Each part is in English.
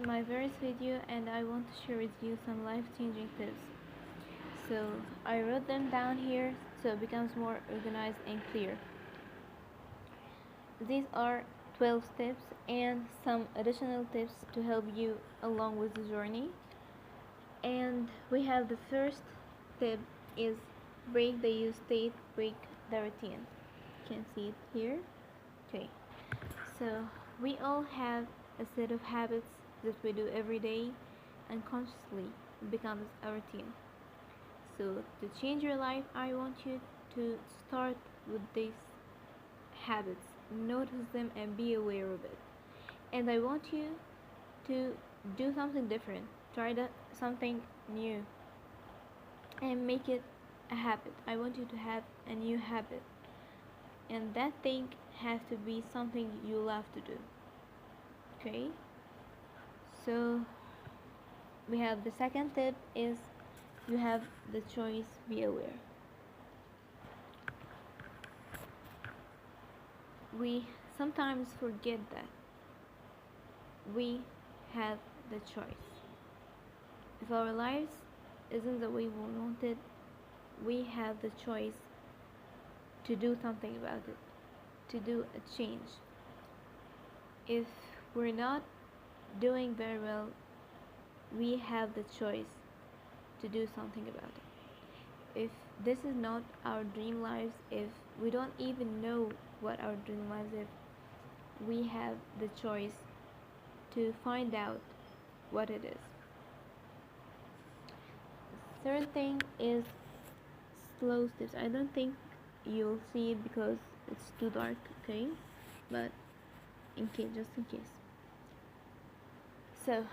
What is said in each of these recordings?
my first video and I want to share with you some life-changing tips. So I wrote them down here so it becomes more organized and clear. These are 12 steps and some additional tips to help you along with the journey. And we have the first tip is break the you state, break the routine. You can see it here. Okay. So we all have a set of habits that we do every day unconsciously. It becomes a routine. So to change your life, I want you to start with these habits. Notice them and be aware of it. And I want you to do something different. Try something new and make it a habit. I want you to have a new habit. And that thing has to be something you love to do. Okay? So we have the second tip is you have the choice, be aware. We sometimes forget that we have the choice. If our lives isn't the way we want it, we have the choice to do something about it, to do a change. If we're not doing very well, we have the choice to do something about it. If this is not our dream lives, if we don't even know what our dream lives is, we have the choice to find out what it is. Third thing is slow steps. I don't think you'll see it because it's too dark, okay? But in case, just in case. So,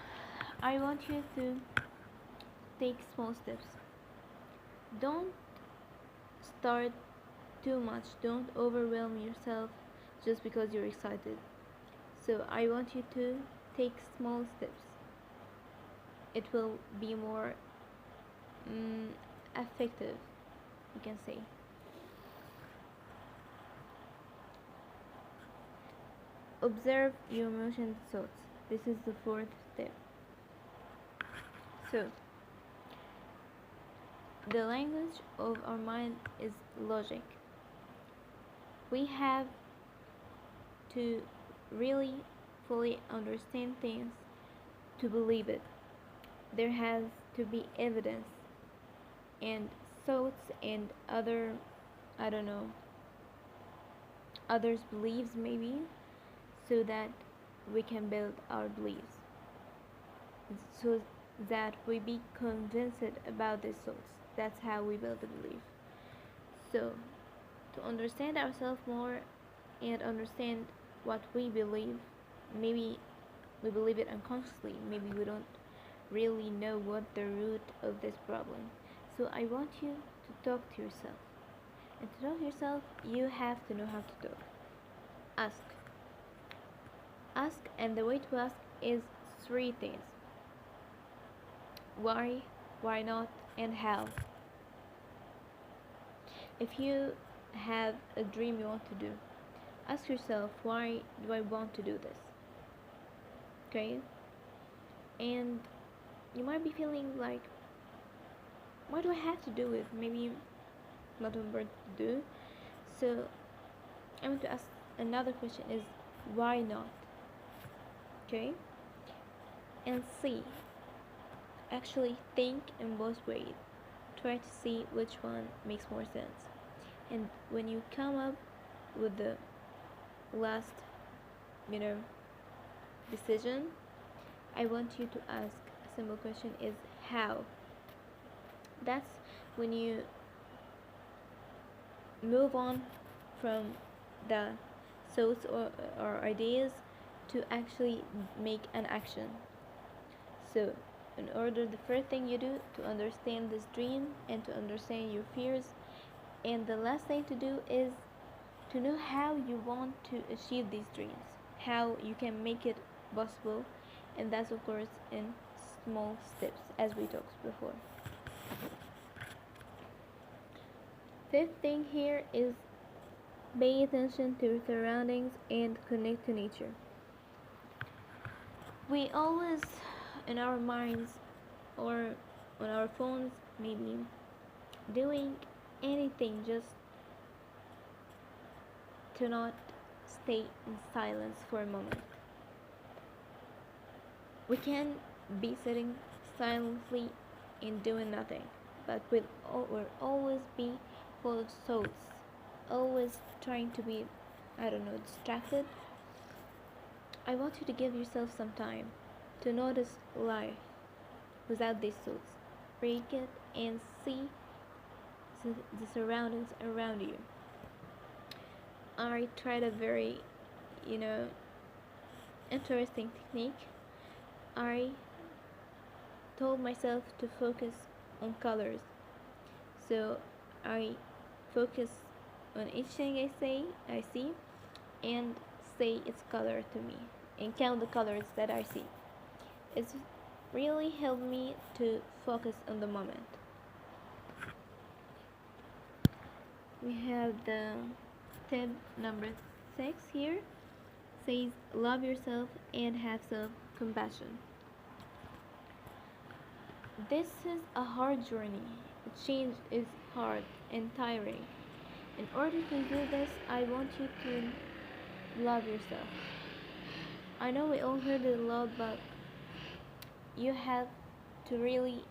I want you to take small steps. Don't start too much. Don't overwhelm yourself just because you're excited. So, I want you to take small steps. It will be more effective, you can say. Observe your emotions and thoughts. This is the fourth step. So, the language of our mind is logic. We have to really fully understand things to believe it. There has to be evidence and thoughts and other, I don't know, others' beliefs maybe, so that we can build our beliefs, so that we be convinced about these thoughts. That's how we build the belief. So to understand ourselves more and understand what we believe, maybe we believe it unconsciously, maybe we don't really know what the root of this problem. So I want you to talk to yourself, and to talk to yourself you have to know how to talk. Ask, and the way to ask is three things: why not, and how. If you have a dream you want to do, ask yourself, why do I want to do this? Okay? And you might be feeling like, why do I have to do it? Maybe not a word to do. So I want to ask another question is, why not? Okay? And see. Actually think in both ways. Try to see which one makes more sense. And when you come up with the last, you know, decision, I want you to ask a simple question is how. That's when you move on from the thoughts or ideas to actually make an action. So in order, the first thing you do to understand this dream and to understand your fears, and the last thing to do is to know how you want to achieve these dreams, how you can make it possible, and that's of course in small steps as we talked before. Fifth thing here is pay attention to your surroundings and connect to nature. We always, in our minds or on our phones, maybe doing anything just to not stay in silence for a moment. We can be sitting silently and doing nothing, but we'll always be full of thoughts, always trying to be, I don't know, distracted. I want you to give yourself some time to notice life without these thoughts. Break it and see the surroundings around you. I tried a very, you know, interesting technique. I told myself to focus on colors. So I focus on each thing I see, and say its color to me, and count the colors that I see. It's really helped me to focus on the moment. We have the tip number 6 here. Says love yourself and have self compassion. This is a hard journey. Change is hard and tiring. In order to do this, I want you to love yourself. I know we all heard it a lot, but you have to really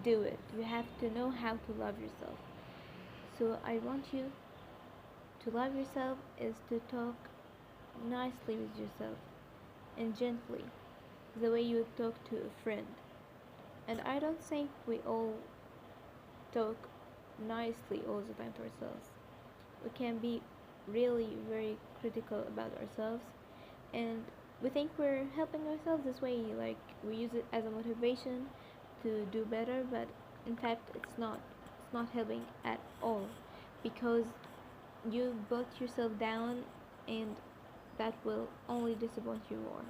do it. You have to know how to love yourself. So I want you to love yourself is to talk nicely with yourself and gently, the way you would talk to a friend. And I don't think we all talk nicely all the time to ourselves. We can be really very critical about ourselves, and we think we're helping ourselves this way, like we use it as a motivation to do better, but in fact it's not helping at all, because you put yourself down, and that will only disappoint you more.